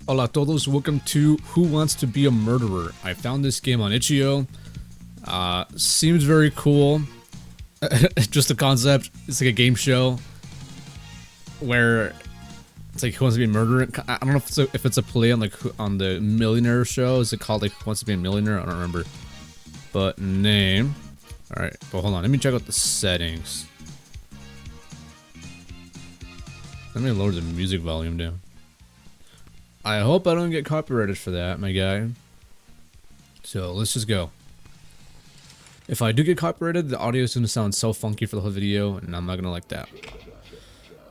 Hola a todos, welcome to Who Wants to Be a Murderer. I found this game on Itch.io. Seems very cool. Just the concept. It's like a game show where it's like Who Wants to Be a Murderer. I don't know if it's a play on on the Millionaire show. Is it called like Who Wants to Be a Millionaire? I don't remember. But name. All right, but hold on. Let me check out the settings. Let me lower the music volume down. I hope I don't get copyrighted for that, my guy. So let's just go. If I do get copyrighted, the audio is going to sound so funky for the whole video, and I'm not going to like that.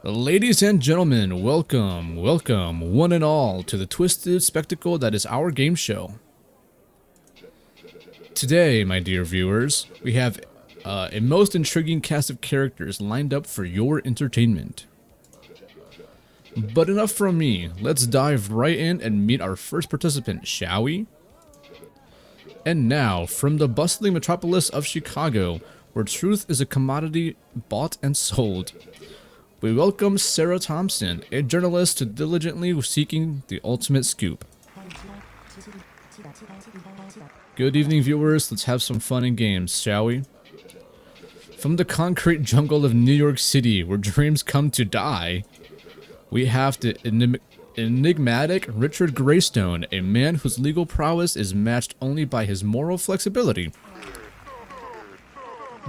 Ladies and gentlemen, welcome, one and all, to the twisted spectacle that is our game show. Today, my dear viewers, we have a most intriguing cast of characters lined up for your entertainment. But enough from me, let's dive right in and meet our first participant, shall we? And now, from the bustling metropolis of Chicago, where truth is a commodity bought and sold, we welcome Sarah Thompson, a journalist diligently seeking the ultimate scoop. Good evening, viewers, let's have some fun and games, shall we? From the concrete jungle of New York City, where dreams come to die, we have the enigmatic Richard Greystone, a man whose legal prowess is matched only by his moral flexibility.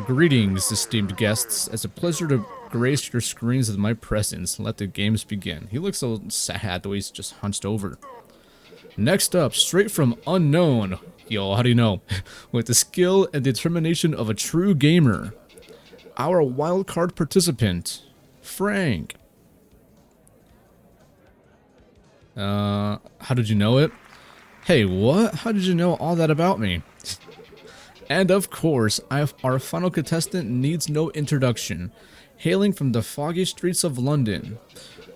Greetings, esteemed guests. It's a pleasure to grace your screens with my presence. Let the games begin. He looks so sad the way he's just hunched over. Next up, straight from Unknown. Yo, how do you know? With the skill and determination of a true gamer. Our wildcard participant, Frank. How did you know it? Hey, what? How did you know all that about me? And of course, our final contestant needs no introduction. Hailing from the foggy streets of London,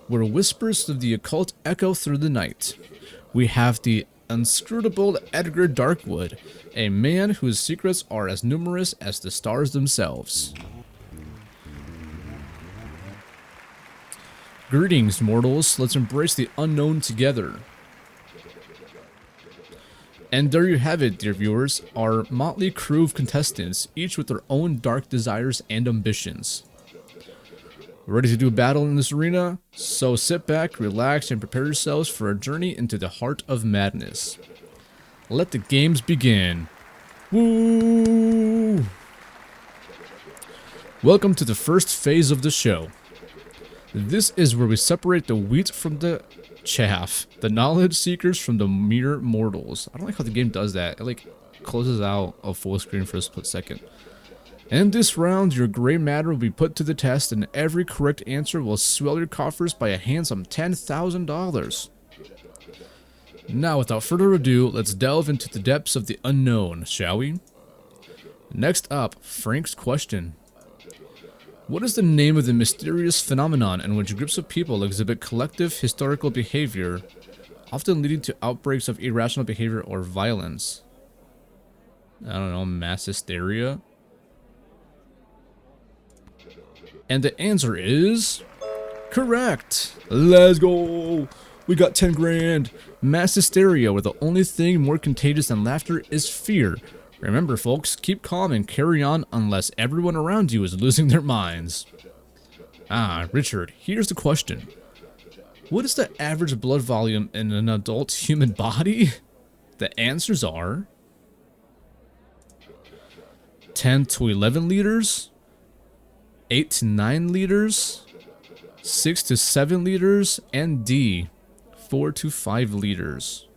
where whispers of the occult echo through the night, we have the inscrutable Edgar Darkwood, a man whose secrets are as numerous as the stars themselves. Greetings, mortals. Let's embrace the unknown together. And there you have it, dear viewers, our motley crew of contestants, each with their own dark desires and ambitions. Ready to do battle in this arena? So sit back, relax, and prepare yourselves for a journey into the heart of madness. Let the games begin. Woo! Welcome to the first phase of the show. This is where we separate the wheat from the chaff, the knowledge seekers from the mere mortals. I don't like how the game does that. It like closes out a full screen for a split second. In this round, your gray matter will be put to the test, and every correct answer will swell your coffers by a handsome $10,000. Now, without further ado, let's delve into the depths of the unknown, shall we? Next up, Frank's question. What is the name of the mysterious phenomenon in which groups of people exhibit collective historical behavior, often leading to outbreaks of irrational behavior or violence? I don't know, mass hysteria? And the answer is correct. Let's go. We got 10 grand. Mass hysteria, where the only thing more contagious than laughter is fear. Remember, folks, keep calm and carry on unless everyone around you is losing their minds. Richard, here's the question. What is the average blood volume in an adult human body? The answers are 10 to 11 liters, 8 to 9 liters, 6 to 7 liters, and D, 4 to 5 liters.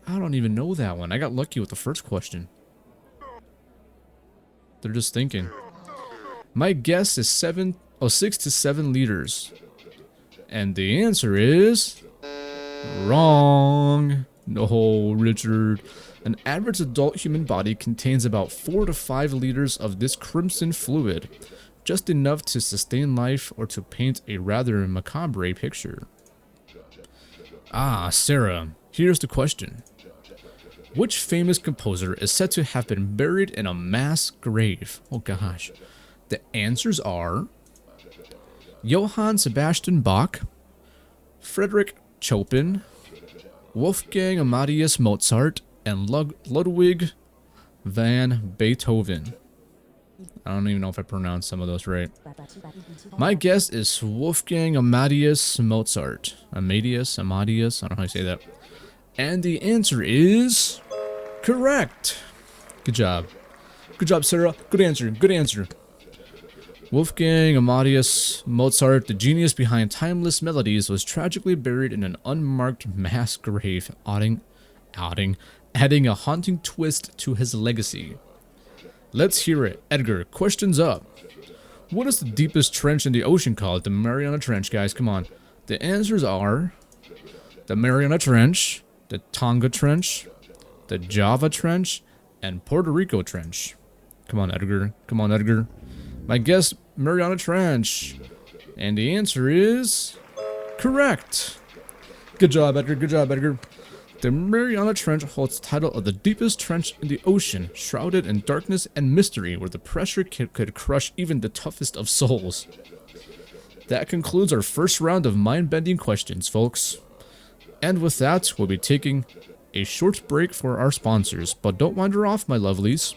I don't even know that one. I got lucky with the first question. They're just thinking. My guess is 6 to 7 liters. And the answer is wrong. No, Richard. An average adult human body contains about 4 to 5 liters of this crimson fluid, just enough to sustain life or to paint a rather macabre picture. Sarah, here's the question. Which famous composer is said to have been buried in a mass grave? Oh gosh. The answers are Johann Sebastian Bach, Frederick Chopin, Wolfgang Amadeus Mozart and Ludwig van Beethoven. I don't even know if I pronounced some of those right. My guess is Wolfgang Amadeus Mozart. Amadeus, I don't know how you say that. And the answer is correct. Good job. Good job, Sarah. Good answer. Good answer. Wolfgang Amadeus Mozart, the genius behind timeless melodies, was tragically buried in an unmarked mass grave, adding a haunting twist to his legacy. Let's hear it. Edgar, questions up. What is the deepest trench in the ocean called? The Mariana Trench, guys. Come on. The answers are the Mariana Trench, the Tonga Trench, the Java Trench, and Puerto Rico Trench. Come on, Edgar. Come on, Edgar. My guess, Mariana Trench. And the answer is correct. Good job, Edgar. Good job, Edgar. The Mariana Trench holds the title of the deepest trench in the ocean, shrouded in darkness and mystery, where the pressure could crush even the toughest of souls. That concludes our first round of mind-bending questions, folks. And with that, we'll be taking a short break for our sponsors, but don't wander off, my lovelies.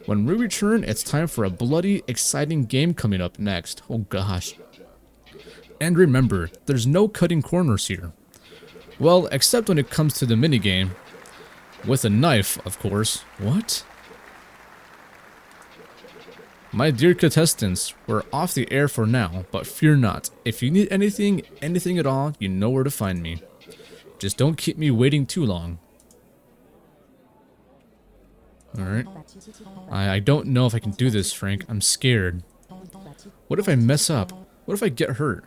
When we return, it's time for a bloody, exciting game coming up next. Oh gosh. And remember, there's no cutting corners here. Well, except when it comes to the minigame. With a knife, of course. What? My dear contestants, we're off the air for now, but fear not. If you need anything at all, you know where to find me. Just don't keep me waiting too long. Alright. I don't know if I can do this, Frank. I'm scared. What if I mess up? What if I get hurt?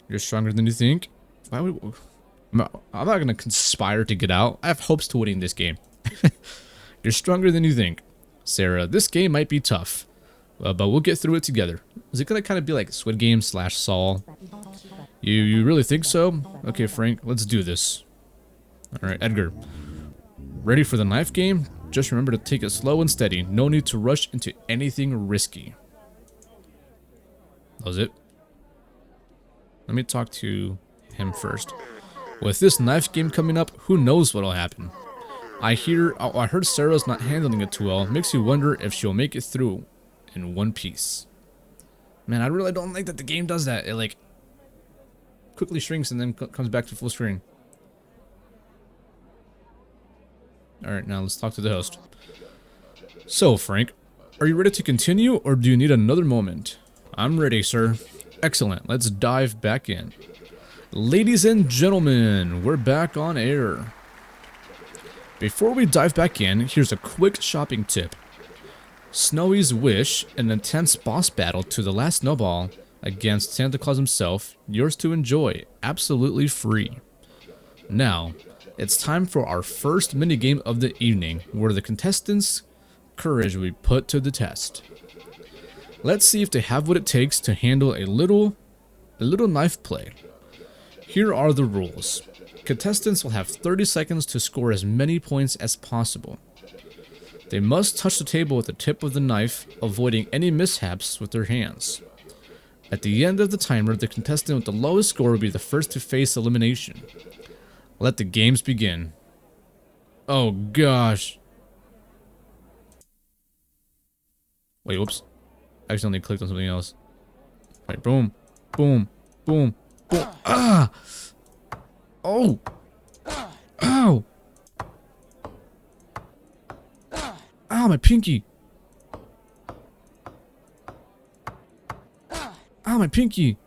You're stronger than you think? Why would... I'm not gonna conspire to get out. I have hopes to winning this game. You're stronger than you think. Sarah, this game might be tough. But we'll get through it together. Is it gonna kind of be like Squid Game / Saul? You really think so? Okay, Frank, let's do this. Alright, Edgar. Ready for the knife game? Just remember to take it slow and steady. No need to rush into anything risky. That was it. Let me talk to him first. With this knife game coming up, who knows what'll happen. I heard Sarah's not handling it too well. Makes you wonder if she'll make it through in one piece. Man, I really don't like that the game does that. It like quickly shrinks and then comes back to full screen. Alright, now let's talk to the host. So, Frank, are you ready to continue or do you need another moment? I'm ready, sir. Excellent, let's dive back in. Ladies and gentlemen, we're back on air. Before we dive back in, here's a quick shopping tip. Snowy's Wish, an intense boss battle to the last snowball against Santa Claus himself, yours to enjoy, absolutely free. Now, it's time for our first minigame of the evening, where the contestants' courage will be put to the test. Let's see if they have what it takes to handle a little knife play. Here are the rules. Contestants will have 30 seconds to score as many points as possible. They must touch the table with the tip of the knife, avoiding any mishaps with their hands. At the end of the timer, the contestant with the lowest score will be the first to face elimination. Let the games begin. Oh gosh. Wait, whoops. I accidentally clicked on something else. Right, boom, boom, boom, boom. Ah! Oh! Ow! Ow, my pinky! Ow, my pinky!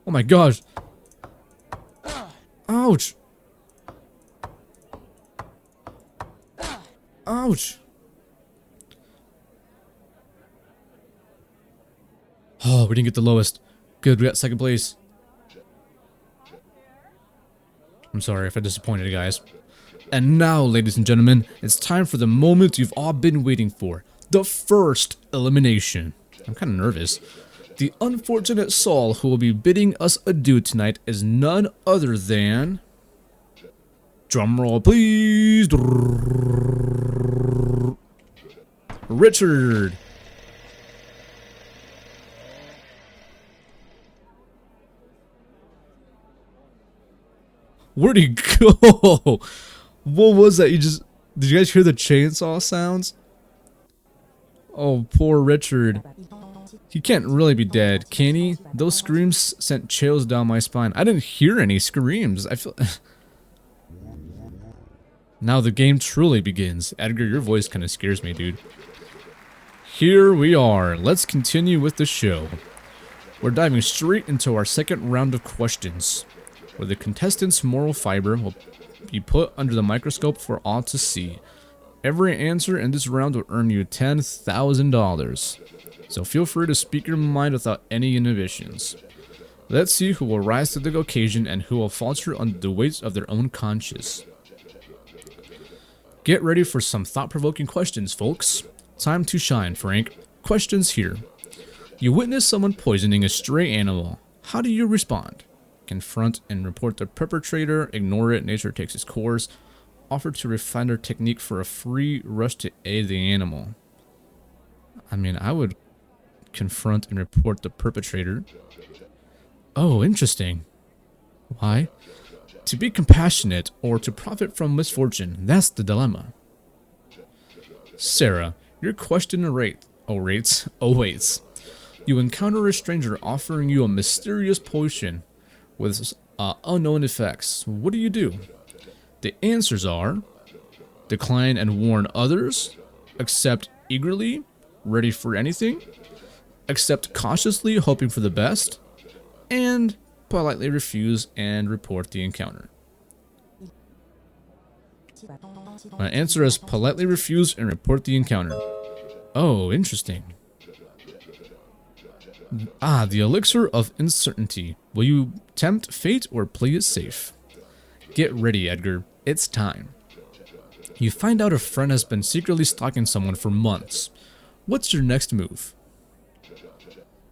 Oh my gosh! Ouch! Ouch! Oh, we didn't get the lowest. Good, we got second place. I'm sorry if I disappointed you guys. And now, ladies and gentlemen, it's time for the moment you've all been waiting for. The first elimination. I'm kind of nervous. The unfortunate Saul who will be bidding us adieu tonight is none other than... Drumroll, please. Richard. Where'd he go? What was that? Did you guys hear the chainsaw sounds? Oh, poor Richard. He can't really be dead, can he? Those screams sent chills down my spine. I didn't hear any screams. I feel... Now the game truly begins. Edgar, your voice kind of scares me, dude. Here we are. Let's continue with the show. We're diving straight into our second round of questions, where the contestants' moral fiber will be put under the microscope for all to see. Every answer in this round will earn you $10,000. So feel free to speak your mind without any inhibitions. Let's see who will rise to the occasion and who will falter under the weight of their own conscience. Get ready for some thought-provoking questions, folks. Time to shine, Frank. Questions here. You witness someone poisoning a stray animal. How do you respond? Confront and report the perpetrator, ignore it, nature takes its course, offer to refine their technique for a free rush to aid the animal. I mean, I would confront and report the perpetrator. Oh, interesting. Why? To be compassionate or to profit from misfortune, that's the dilemma. Sarah, your question awaits. You encounter a stranger offering you a mysterious potion with unknown effects. What do you do? The answers are: decline and warn others, accept eagerly, ready for anything, accept cautiously, hoping for the best, and politely refuse and report the encounter. My answer is politely refuse and report the encounter. Oh, interesting. The elixir of uncertainty. Will you tempt fate or play it safe? Get ready, Edgar. It's time. You find out a friend has been secretly stalking someone for months. What's your next move?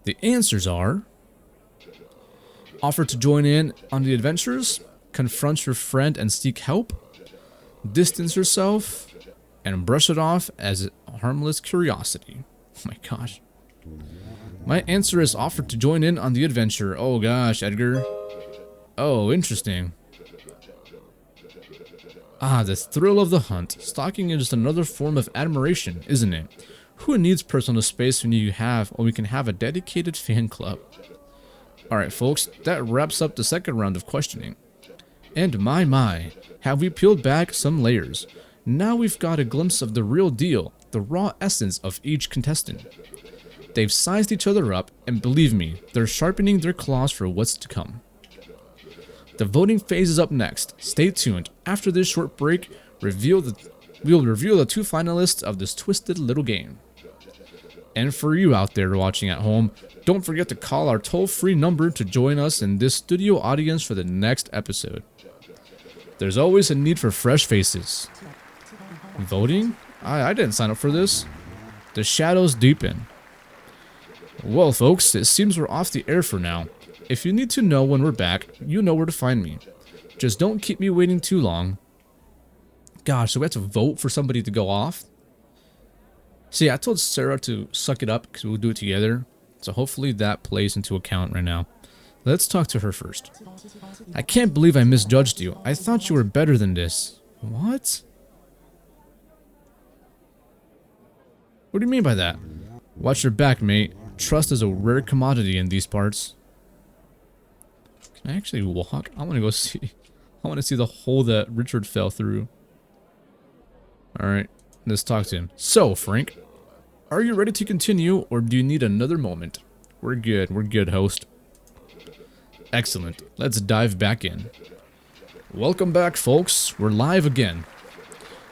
The answers are: offer to join in on the adventures, confront your friend and seek help, distance yourself, and brush it off as a harmless curiosity. Oh my gosh. My answer is offer to join in on the adventure. Oh gosh, Edgar. Oh, interesting. The thrill of the hunt. Stalking is just another form of admiration, isn't it? Who needs personal space when we can have a dedicated fan club? Alright folks, that wraps up the second round of questioning. And my, have we peeled back some layers. Now we've got a glimpse of the real deal, the raw essence of each contestant. They've sized each other up, and believe me, they're sharpening their claws for what's to come. The voting phase is up next. Stay tuned. After this short break, we'll reveal the two finalists of this twisted little game. And for you out there watching at home, don't forget to call our toll-free number to join us in this studio audience for the next episode. There's always a need for fresh faces. Voting? I didn't sign up for this. The shadows deepen. Well, folks, it seems we're off the air for now. If you need to know when we're back, you know where to find me. Just don't keep me waiting too long. Gosh, so we have to vote for somebody to go off? See, I told Sarah to suck it up because we'll do it together. So hopefully that plays into account right now. Let's talk to her first. I can't believe I misjudged you. I thought you were better than this. What? What do you mean by that? Watch your back, mate. Trust is a rare commodity in these parts. Can I actually walk? I want to go see. I want to see the hole that Richard fell through. Alright, let's talk to him. So, Frank, are you ready to continue or do you need another moment? We're good, host. Excellent. Let's dive back in. Welcome back, folks. We're live again.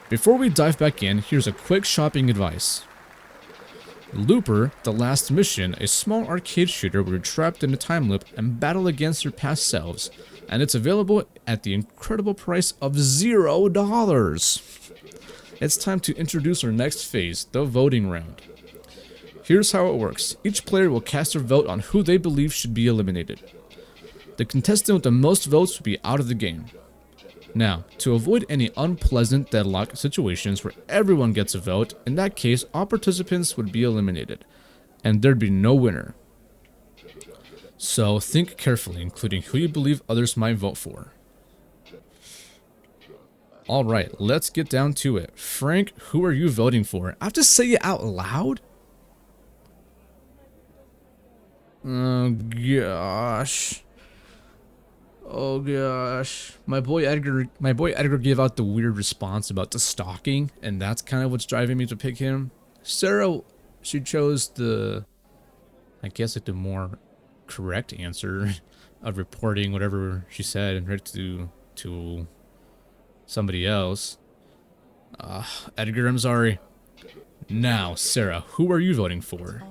Before we dive back in, here's a quick shopping advice. Looper, The Last Mission, a small arcade shooter where you're trapped in a time loop and battle against your past selves, and it's available at the incredible price of $0. It's time to introduce our next phase, the voting round. Here's how it works. Each player will cast their vote on who they believe should be eliminated. The contestant with the most votes will be out of the game. Now, to avoid any unpleasant deadlock situations where everyone gets a vote, in that case, all participants would be eliminated, and there'd be no winner. So think carefully, including who you believe others might vote for. All right, let's get down to it. Frank, who are you voting for? I have to say it out loud? Oh, gosh. Oh, gosh. My boy Edgar gave out the weird response about the stalking, and that's kind of what's driving me to pick him. Sarah, she chose the, I guess, like the more correct answer of reporting whatever she said and right to somebody else. Edgar, I'm sorry. Now, Sarah, who are you voting for?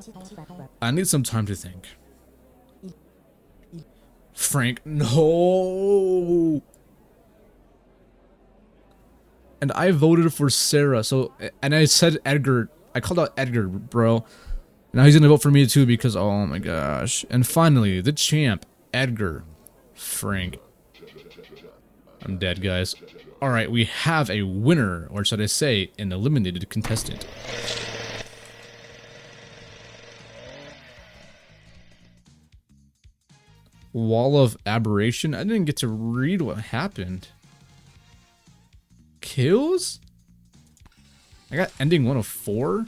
I need some time to think. Frank, no. And I voted for Sarah, so, and I said Edgar, I called out Edgar, bro. Now he's gonna vote for me too because, oh my gosh. And finally, the champ, Edgar. Frank. I'm dead, guys. Alright, we have a winner, or should I say, an eliminated contestant. Wall of Aberration? I didn't get to read what happened. Kills? I got ending 104?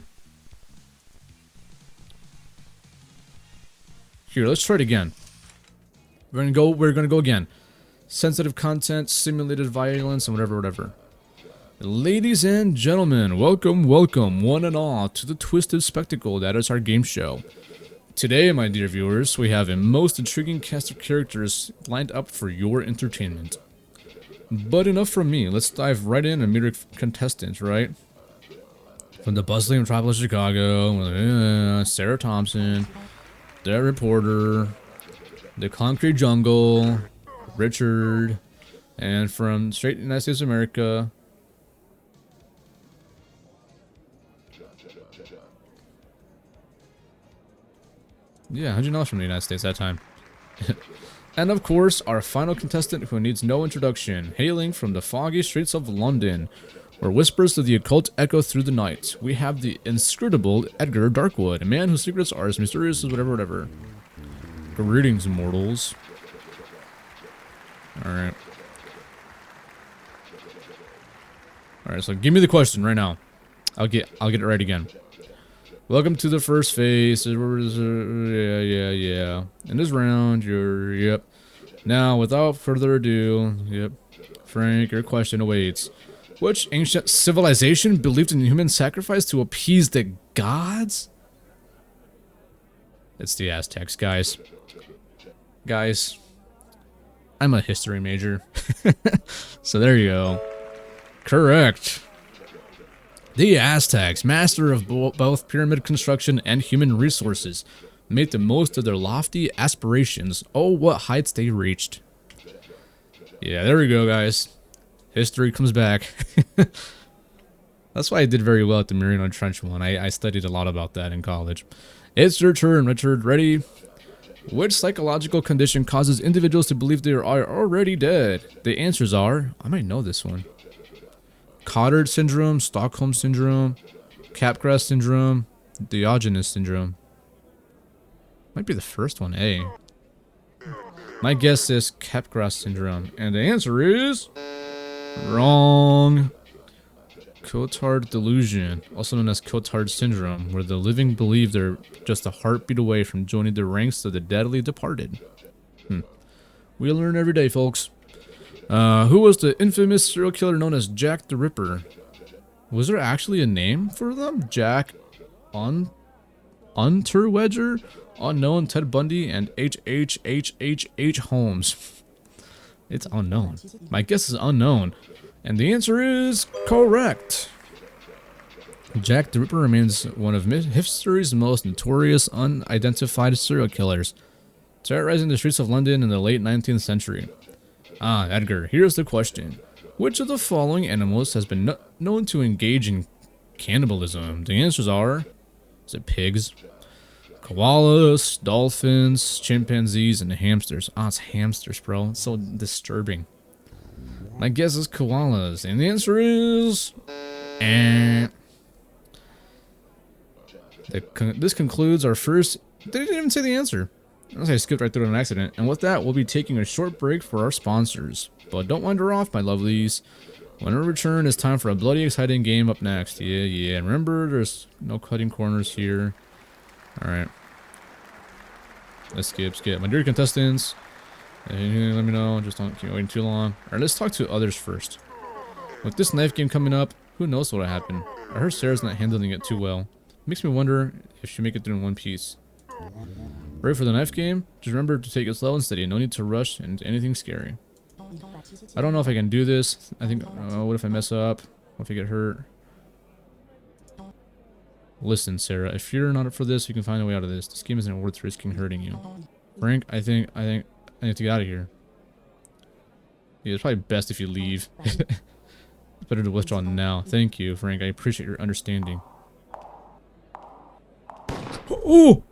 Here, let's try it again. We're gonna go again. Sensitive content, simulated violence, and whatever. Ladies and gentlemen, welcome, one and all, to the Twisted Spectacle that is our game show. Today, my dear viewers, we have a most intriguing cast of characters lined up for your entertainment. But enough from me, let's dive right in and meet our contestants, right? From the bustling metropolis of Chicago, Sarah Thompson, the reporter, the concrete jungle, Richard, and from straight United States of America, yeah, $100 from the United States that time. And of course, our final contestant who needs no introduction, hailing from the foggy streets of London, where whispers of the occult echo through the night. We have the inscrutable Edgar Darkwood, a man whose secrets are as mysterious as whatever. Greetings, mortals. Alright. Alright, so give me the question right now. I'll get it right again. Welcome to the first phase. Yeah. In this round, yep. Now, without further ado, yep. Frank, your question awaits. Which ancient civilization believed in human sacrifice to appease the gods? It's the Aztecs, guys. Guys, I'm a history major. So there you go. Correct. The Aztecs, master of both pyramid construction and human resources, made the most of their lofty aspirations. Oh, what heights they reached. Yeah, there we go, guys. History comes back. That's why I did very well at the Mariana Trench one. I studied a lot about that in college. It's your turn, Richard. Ready? Which psychological condition causes individuals to believe they are already dead? The answers are... I might know this one. Cotard syndrome, Stockholm syndrome, Capgras syndrome, Diogenes syndrome. Might be the first one, A. My guess is Capgras syndrome, and the answer is wrong. Cotard delusion, also known as Cotard syndrome, where the living believe they're just a heartbeat away from joining the ranks of the deadly departed. We learn every day, folks. Who was the infamous serial killer known as Jack the Ripper? Was there actually a name for them? Jack Unterweger, Unknown, Ted Bundy, and H. Holmes. It's unknown. My guess is unknown. And the answer is correct. Jack the Ripper remains one of history's most notorious unidentified serial killers, terrorizing the streets of London in the late 19th century. Edgar, here's the question. Which of the following animals has been known to engage in cannibalism? The answers are... Is it pigs? Koalas, dolphins, chimpanzees, and hamsters. It's hamsters, bro. It's so disturbing. My guess is koalas, and the answer is... This concludes our first... They didn't even say the answer. Unless I skipped right through it on accident. And with that, we'll be taking a short break for our sponsors. But don't wander off, my lovelies. When we return, it's time for a bloody exciting game up next. Yeah. And remember, there's no cutting corners here. Alright. Let's skip. My dear contestants, let me know. Just don't keep waiting too long. Alright, let's talk to others first. With this knife game coming up, who knows what'll happen. I heard Sarah's not handling it too well. Makes me wonder if she'll make it through in one piece. Ready for the knife game? Just remember to take it slow and steady. No need to rush into anything scary. I don't know if I can do this. I think, what if I mess up? What if I get hurt? Listen, Sarah, if you're not up for this, you can find a way out of this. This game isn't worth risking hurting you. Frank, I think I need to get out of here. Yeah, it's probably best if you leave. It's better to withdraw now. Thank you, Frank. I appreciate your understanding. Oh!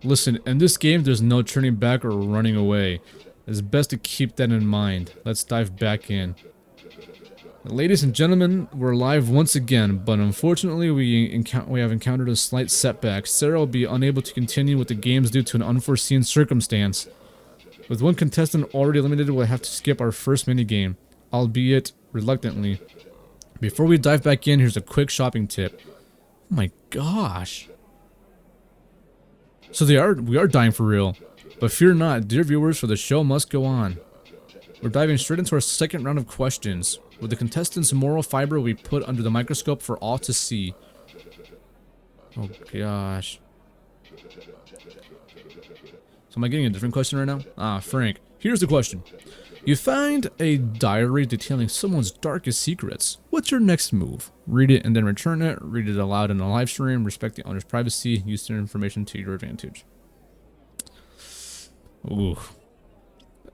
Listen, in this game, there's no turning back or running away. It's best to keep that in mind. Let's dive back in. Ladies and gentlemen, we're live once again, but unfortunately we have encountered a slight setback. Sarah will be unable to continue with the games due to an unforeseen circumstance. With one contestant already eliminated, we'll have to skip our first minigame, albeit reluctantly. Before we dive back in, here's a quick shopping tip. Oh my gosh. So we are dying for real. But fear not, dear viewers, for the show must go on. We're diving straight into our second round of questions, where the contestants' moral fiber will be put under the microscope for all to see. Oh gosh. So am I getting a different question right now? Ah, Frank, here's the question. You find a diary detailing someone's darkest secrets. What's your next move? Read it and then return it. Read it aloud in a live stream. Respect the owner's privacy. Use their information to your advantage. Ooh.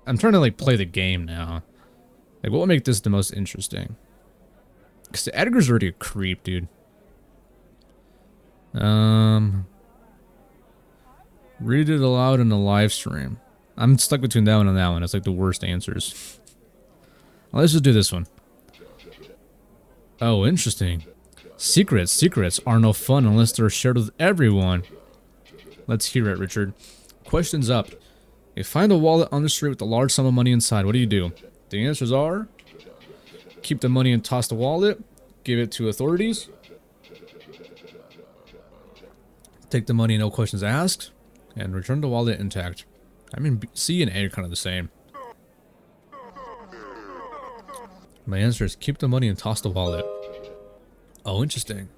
I'm trying to like play the game now. Like what will make this the most interesting? Because Edgar's already a creep, dude. Read it aloud in a live stream. I'm stuck between that one and that one. It's like the worst answers. Well, let's just do this one. Oh, interesting. Secrets are no fun unless they're shared with everyone. Let's hear it, Richard. Questions up. You find a wallet on the street with a large sum of money inside. What do? The answers are: keep the money and toss the wallet, give it to authorities, take the money, no questions asked, and return the wallet intact. I mean, C and A are kind of the same. My answer is keep the money and toss the wallet. Oh, interesting.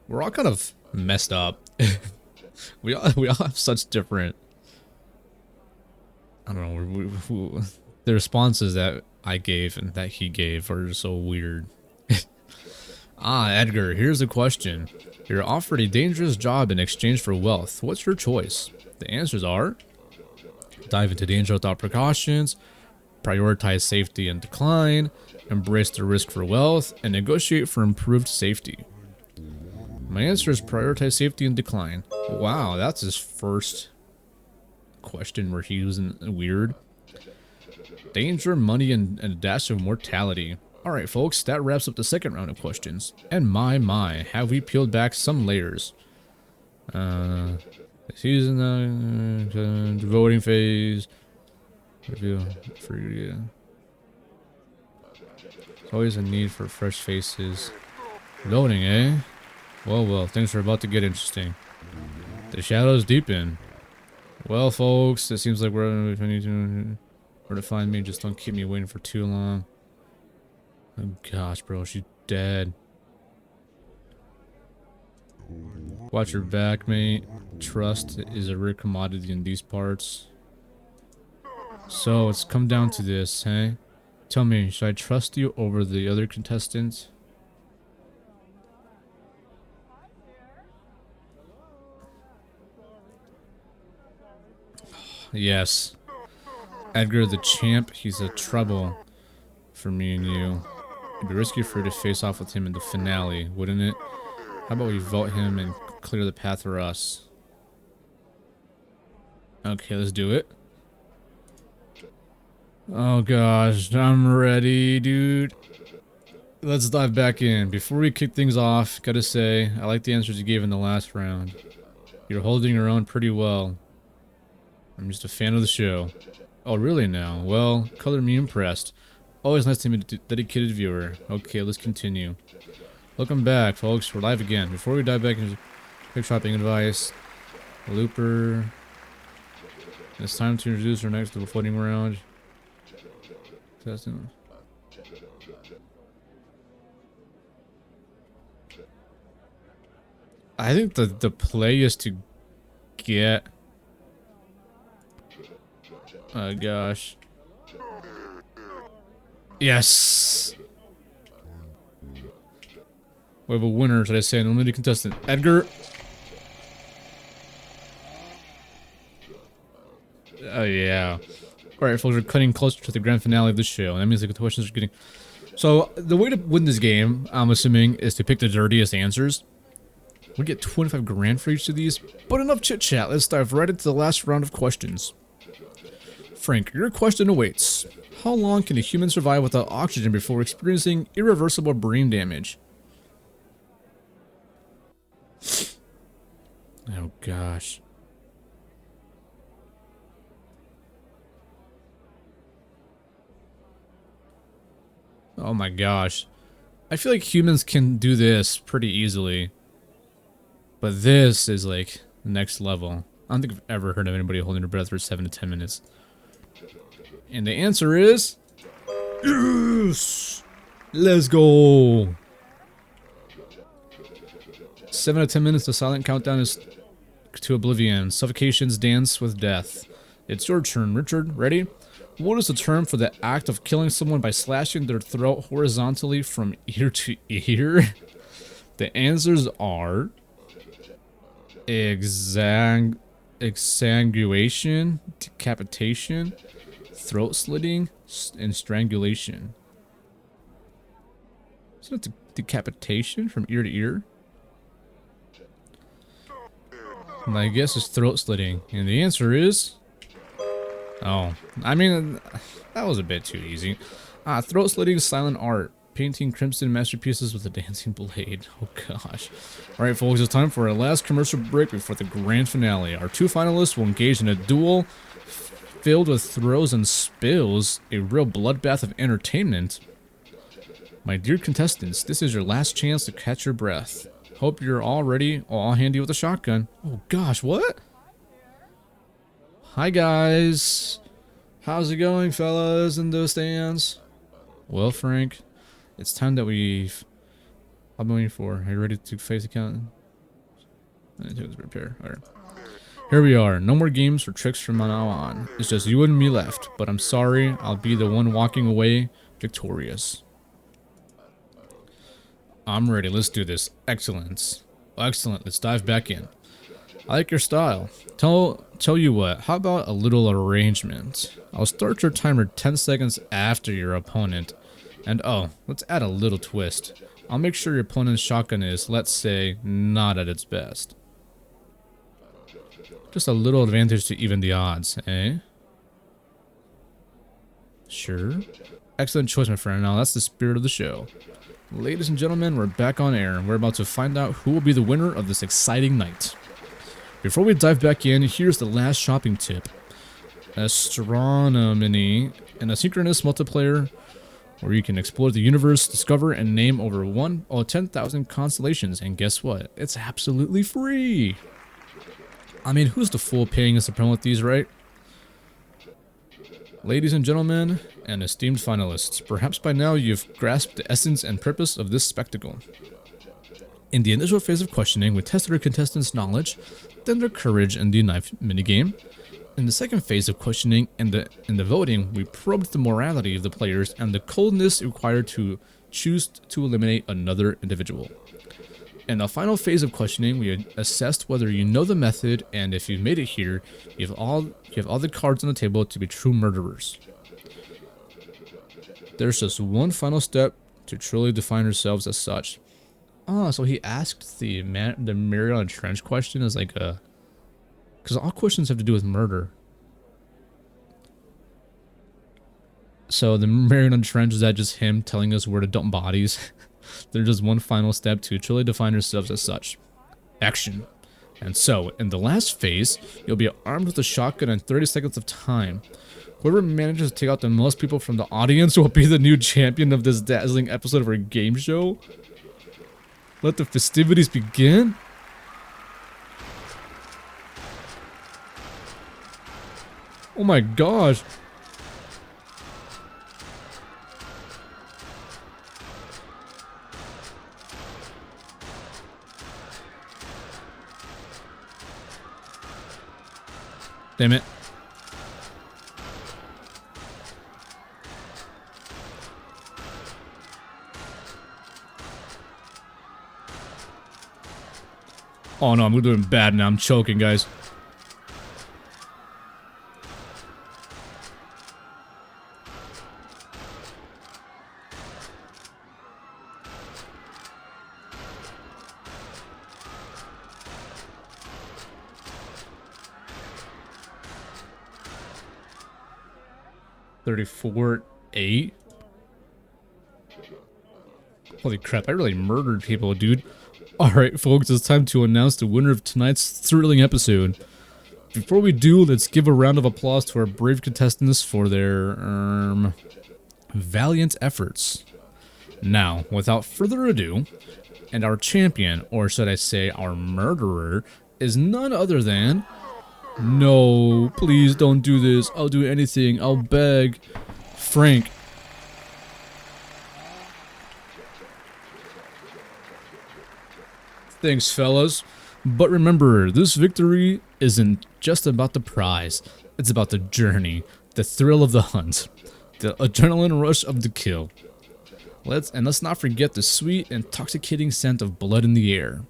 We're all kind of messed up. we all have such different. I don't know. The responses that I gave and that he gave are so weird. Ah, Edgar, here's a question. You're offered a dangerous job in exchange for wealth. What's your choice? The answers are: dive into danger without precautions, prioritize safety and decline, embrace the risk for wealth, and negotiate for improved safety. My answer is prioritize safety and decline. Wow, that's his first question where he was weird. Danger, money, and a dash of mortality. Alright folks, that wraps up the second round of questions. And my, have we peeled back some layers. Season the voting phase. Review for you. There's always a need for fresh faces. Loading, eh? Well, things are about to get interesting. The shadows deepen. Well, folks, it seems like we're where to find me. Just don't keep me waiting for too long. Oh gosh, bro, she's dead. Watch your back, mate. Trust is a rare commodity in these parts. So it's come down to this, hey? Tell me, should I trust you over the other contestants? Yes. Edgar the champ, he's a trouble for me and you. It'd be risky for you to face off with him in the finale, wouldn't it? How about we vote him and clear the path for us? Okay, let's do it. Oh gosh, I'm ready, dude. Let's dive back in. Before we kick things off, gotta say, I like the answers you gave in the last round. You're holding your own pretty well. I'm just a fan of the show. Oh, really now? Well, color me impressed. Always nice to meet a dedicated viewer. Okay, let's continue. Welcome back, folks. We're live again. Before we dive back into quick shopping advice, Looper. It's time to introduce our next floating round. Testing. I think the play is to get. Oh gosh. Yes. We have a winner, should I say, an unlimited contestant. Edgar. Oh yeah. Alright, folks, we're cutting closer to the grand finale of the show. That means the questions are getting. So the way to win this game, I'm assuming, is to pick the dirtiest answers. We get 25 grand for each of these, but enough chit chat. Let's dive right into the last round of questions. Frank, your question awaits. How long can a human survive without oxygen before experiencing irreversible brain damage? Oh gosh. Oh my gosh. I feel like humans can do this pretty easily. But this is like next level. I don't think I've ever heard of anybody holding their breath for 7 to 10 minutes. And the answer is... Yes! Let's go! 7 to 10 minutes, the silent countdown is to oblivion. Suffocations dance with death. It's your turn, Richard. Ready? What is the term for the act of killing someone by slashing their throat horizontally from ear to ear? The answers are... exsanguation, decapitation, throat slitting, and strangulation. Isn't it decapitation from ear to ear? My guess is throat slitting, and the answer is... Oh, I mean, that was a bit too easy. Throat slitting is silent art. Painting crimson masterpieces with a dancing blade. Oh gosh. Alright folks, it's time for our last commercial break before the grand finale. Our two finalists will engage in a duel filled with throws and spills. A real bloodbath of entertainment. My dear contestants, this is your last chance to catch your breath. Hope you're all ready, all handy with a shotgun. Oh gosh, what? Hi guys. How's it going, fellas in the stands? Well, Frank, it's time that we've... I've been waiting for. Are you ready to face the count? I need to prepare. Alright. Here we are. No more games or tricks from now on. It's just you and me left. But I'm sorry, I'll be the one walking away victorious. I'm ready. Let's do this. Excellent. Excellent. Let's dive back in. I like your style. Tell you what, how about a little arrangement? I'll start your timer 10 seconds after your opponent. And oh, let's add a little twist. I'll make sure your opponent's shotgun is, let's say, not at its best. Just a little advantage to even the odds, eh? Sure. Excellent choice, my friend. Now that's the spirit of the show. Ladies and gentlemen, we're back on air, and we're about to find out who will be the winner of this exciting night. Before we dive back in, here's the last shopping tip. Astronomy, an asynchronous multiplayer where you can explore the universe, discover and name over 10,000 constellations, and guess what? It's absolutely free! I mean, who's the fool paying us to promote these, right? Ladies and gentlemen, and esteemed finalists, perhaps by now you've grasped the essence and purpose of this spectacle. In the initial phase of questioning, we tested our contestants' knowledge, then their courage in the knife minigame. In the second phase of questioning and in the voting, we probed the morality of the players and the coldness required to choose to eliminate another individual. In the final phase of questioning, we assessed whether you know the method, and if you've made it here, you have all the cards on the table to be true murderers. There's just one final step to truly define ourselves as such. Oh, so he asked the Mariana Trench question as like a... Because all questions have to do with murder. So the Marion Trench, is that just him telling us where to dump bodies? They're just one final step to truly define ourselves as such. Action. And so, in the last phase, you'll be armed with a shotgun in 30 seconds of time. Whoever manages to take out the most people from the audience will be the new champion of this dazzling episode of our game show. Let the festivities begin. Oh my gosh. Damn it. Oh no, I'm doing bad now. I'm choking, guys. $34.8. Holy crap, I really murdered people, dude. Alright, folks, it's time to announce the winner of tonight's thrilling episode. Before we do, let's give a round of applause to our brave contestants for their, valiant efforts. Now, without further ado, and our champion, or should I say our murderer, is none other than... No, please don't do this. I'll do anything. I'll beg. Frank. Thanks, fellas. But remember, this victory isn't just about the prize. It's about the journey, the thrill of the hunt, the adrenaline rush of the kill. Let's not forget the sweet, intoxicating scent of blood in the air.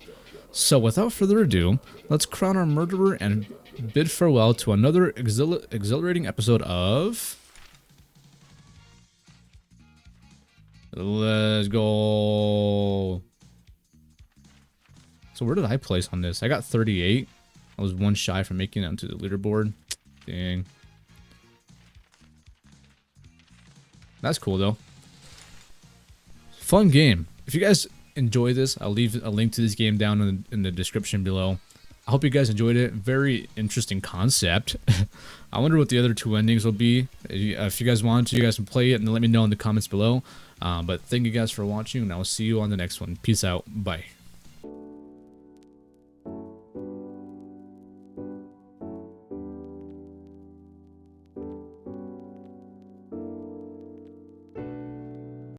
So without further ado, let's crown our murderer and bid farewell to another exhilarating episode of... Let's go. So where did I place on this? I got 38. I was one shy from making it onto the leaderboard. Dang. That's cool though. Fun game. If you guys enjoy this, I'll leave a link to this game down in the description below. I hope you guys enjoyed it. Very interesting concept. I wonder what the other two endings will be. If you guys want to, you guys can play it and let me know in the comments below. But thank you guys for watching, and I will see you on the next one. Peace out. Bye.